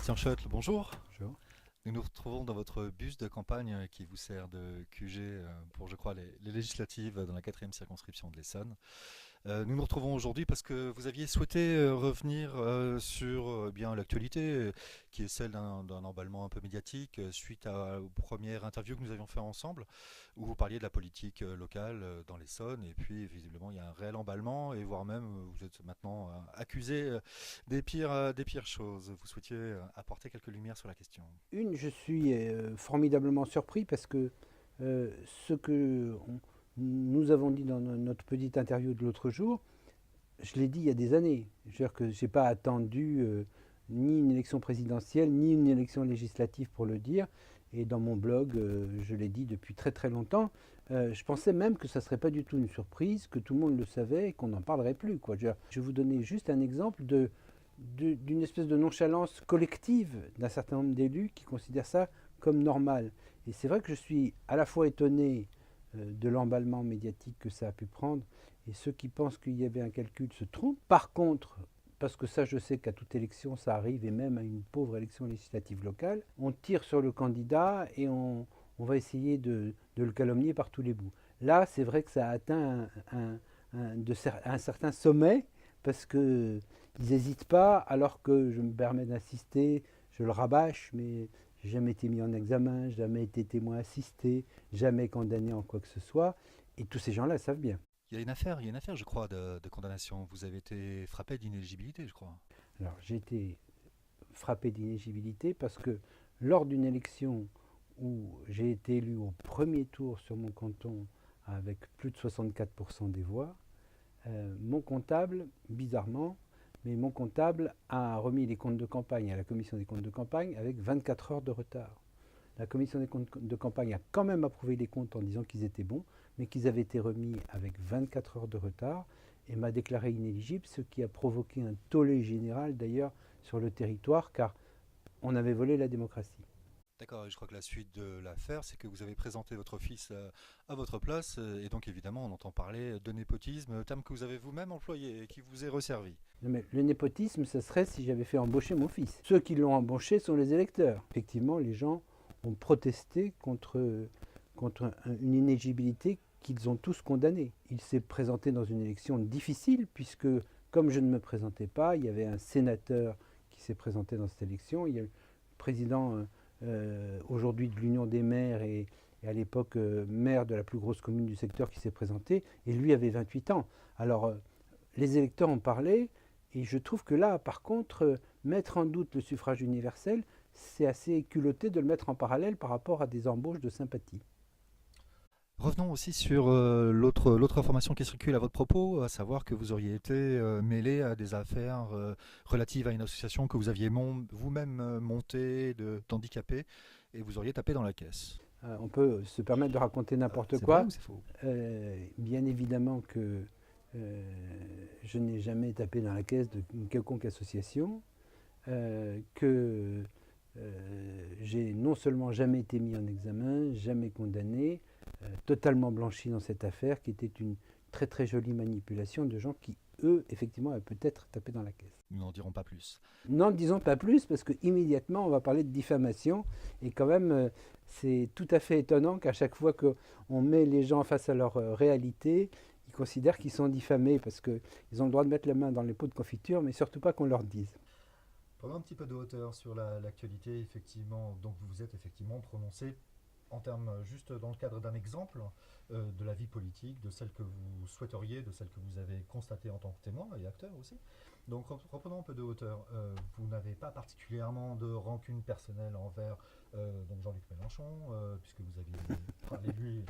Christian Schott, bonjour. Bonjour. Nous nous retrouvons dans votre bus de campagne qui vous sert de QG pour, je crois, les législatives dans la quatrième circonscription de l'Essonne. Nous nous retrouvons aujourd'hui parce que vous aviez souhaité revenir sur bien l'actualité, qui est celle d'un emballement un peu médiatique, suite aux premières interviews que nous avions fait ensemble, où vous parliez de la politique locale dans l'Essonne, et puis visiblement il y a un réel emballement, et voire même vous êtes maintenant accusé des pires choses. Vous souhaitiez apporter quelques lumières sur la question. Je suis formidablement surpris parce que ce que nous avons dit dans notre petite interview de l'autre jour, je l'ai dit il y a des années. Je veux dire que je n'ai pas attendu ni une élection présidentielle, ni une élection législative pour le dire. Et dans mon blog, je l'ai dit depuis très très longtemps. Je pensais même que ça ne serait pas du tout une surprise, que tout le monde le savait et qu'on n'en parlerait plus, quoi. Je vais vous donner juste un exemple d'une espèce de nonchalance collective d'un certain nombre d'élus qui considèrent ça comme normal. Et c'est vrai que je suis à la fois étonné de l'emballement médiatique que ça a pu prendre, et ceux qui pensent qu'il y avait un calcul se trompent. Par contre, parce que ça je sais qu'à toute élection ça arrive, et même à une pauvre élection législative locale, on tire sur le candidat et on va essayer de le calomnier par tous les bouts. Là, c'est vrai que ça a atteint un certain sommet, parce qu'ils n'hésitent pas, alors que je me permets d'insister, je le rabâche, mais j'ai jamais été mis en examen, jamais été témoin assisté, jamais condamné en quoi que ce soit, et tous ces gens-là savent bien. Il y a une affaire, je crois, de condamnation. Vous avez été frappé d'inéligibilité, je crois. Alors j'ai été frappé d'inéligibilité parce que lors d'une élection où j'ai été élu au premier tour sur mon canton avec plus de 64% des voix, mon comptable, bizarrement, mais mon comptable a remis les comptes de campagne à la commission des comptes de campagne avec 24 heures de retard. La commission des comptes de campagne a quand même approuvé les comptes en disant qu'ils étaient bons, mais qu'ils avaient été remis avec 24 heures de retard, et m'a déclaré inéligible, ce qui a provoqué un tollé général d'ailleurs sur le territoire, car on avait volé la démocratie. D'accord, et je crois que la suite de l'affaire, c'est que vous avez présenté votre fils à votre place, et donc évidemment on entend parler de népotisme, terme que vous avez vous-même employé et qui vous est resservi. Mais le népotisme, ce serait si j'avais fait embaucher mon fils. Ceux qui l'ont embauché sont les électeurs. Effectivement, les gens ont protesté contre une inéligibilité qu'ils ont tous condamnée. Il s'est présenté dans une élection difficile, puisque comme je ne me présentais pas, il y avait un sénateur qui s'est présenté dans cette élection, il y a le président aujourd'hui de l'Union des maires, et à l'époque maire de la plus grosse commune du secteur, qui s'est présenté, et lui avait 28 ans. Alors les électeurs ont parlé, et je trouve que là, par contre, mettre en doute le suffrage universel, c'est assez culotté de le mettre en parallèle par rapport à des embauches de sympathie. Revenons aussi sur l'autre information qui circule à votre propos, à savoir que vous auriez été mêlé à des affaires relatives à une association que vous aviez vous-même montée d'handicapés, et vous auriez tapé dans la caisse. On peut se permettre de raconter n'importe C'est vrai quoi. ou c'est faux? Bien évidemment que je n'ai jamais tapé dans la caisse d'une quelconque association, que j'ai non seulement jamais été mis en examen, jamais condamné, totalement blanchi dans cette affaire, qui était une très très jolie manipulation de gens qui, eux, effectivement, avaient peut-être tapé dans la caisse. Nous n'en dirons pas plus. N'en disons pas plus, parce que immédiatement on va parler de diffamation, et quand même c'est tout à fait étonnant qu'à chaque fois qu'on met les gens face à leur réalité, ils considèrent qu'ils sont diffamés, parce qu'ils ont le droit de mettre la main dans les pots de confiture, mais surtout pas qu'on leur dise. Prenons un petit peu de hauteur sur l'actualité, effectivement. Donc vous vous êtes effectivement prononcé en termes juste dans le cadre d'un exemple de la vie politique, de celle que vous souhaiteriez, de celle que vous avez constatée en tant que témoin et acteur aussi. Donc reprenons un peu de hauteur. Vous n'avez pas particulièrement de rancune personnelle envers donc Jean-Luc Mélenchon, puisque vous aviez parlé de lui,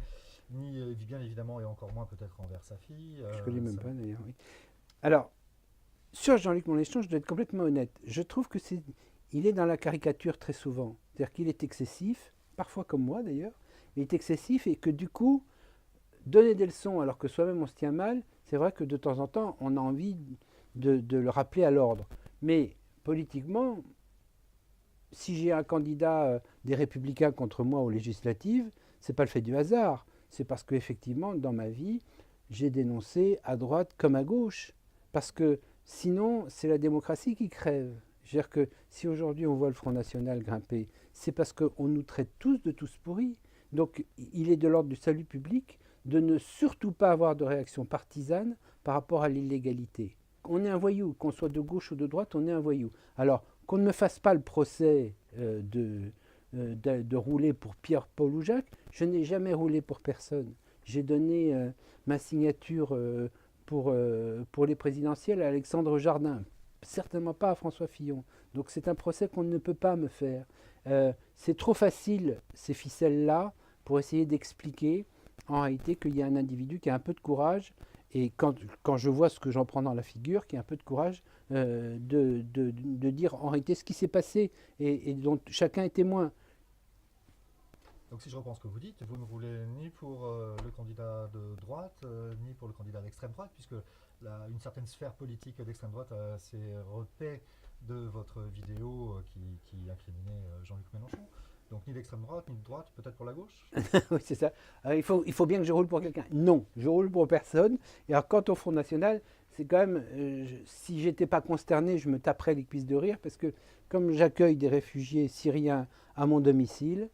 ni bien évidemment et encore moins peut-être envers sa fille. Je ne connais même pas d'ailleurs. Oui. Alors, sur Jean-Luc Mélenchon, je dois être complètement honnête. Je trouve que il est dans la caricature très souvent. C'est-à-dire qu'il est excessif, parfois comme moi d'ailleurs, il est excessif, et que du coup, donner des leçons alors que soi-même on se tient mal, c'est vrai que de temps en temps, on a envie de le rappeler à l'ordre. Mais politiquement, si j'ai un candidat des Républicains contre moi aux législatives, c'est pas le fait du hasard. C'est parce qu'effectivement, dans ma vie, j'ai dénoncé à droite comme à gauche. Parce que sinon, c'est la démocratie qui crève. C'est-à-dire que si aujourd'hui on voit le Front National grimper, c'est parce qu'on nous traite tous de tous pourris. Donc il est de l'ordre du salut public de ne surtout pas avoir de réaction partisane par rapport à l'illégalité. On est un voyou, qu'on soit de gauche ou de droite, on est un voyou. Alors qu'on ne me fasse pas le procès de rouler pour Pierre, Paul ou Jacques, je n'ai jamais roulé pour personne. J'ai donné ma signature pour les présidentielles à Alexandre Jardin, certainement pas à François Fillon. Donc c'est un procès qu'on ne peut pas me faire. C'est trop facile, ces ficelles-là, pour essayer d'expliquer en réalité qu'il y a un individu qui a un peu de courage, et quand je vois ce que j'en prends dans la figure, qui a un peu de courage de dire en réalité ce qui s'est passé et dont chacun est témoin. Donc si je reprends ce que vous dites, vous ne roulez ni pour le candidat de droite, ni pour le candidat d'extrême droite, puisque une certaine sphère politique d'extrême droite s'est repaix de votre vidéo qui incriminait Jean-Luc Mélenchon. Donc ni d'extrême droite, ni de droite, peut-être pour la gauche. Oui, c'est ça. Il faut bien que je roule pour quelqu'un. Non, je roule pour personne. Et alors, quant au Front National, c'est quand même, si j'étais pas consterné, je me taperais les cuisses de rire, parce que comme j'accueille des réfugiés syriens à mon domicile,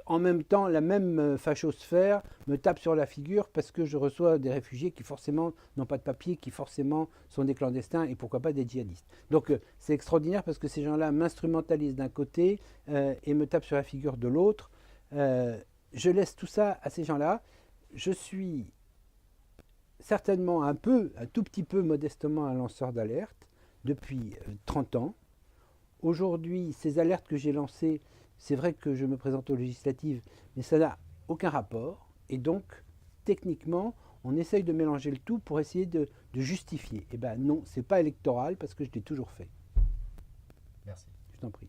en même temps, la même fachosphère me tape sur la figure parce que je reçois des réfugiés qui forcément n'ont pas de papier, qui forcément sont des clandestins et pourquoi pas des djihadistes. Donc c'est extraordinaire parce que ces gens-là m'instrumentalisent d'un côté et me tapent sur la figure de l'autre. Je laisse tout ça à ces gens-là. Je suis certainement un tout petit peu modestement un lanceur d'alerte depuis 30 ans. Aujourd'hui, ces alertes que j'ai lancées, c'est vrai que je me présente aux législatives, mais ça n'a aucun rapport. Et donc, techniquement, on essaye de mélanger le tout pour essayer de justifier. Eh bien non, c'est pas électoral parce que je l'ai toujours fait. Merci. Je t'en prie.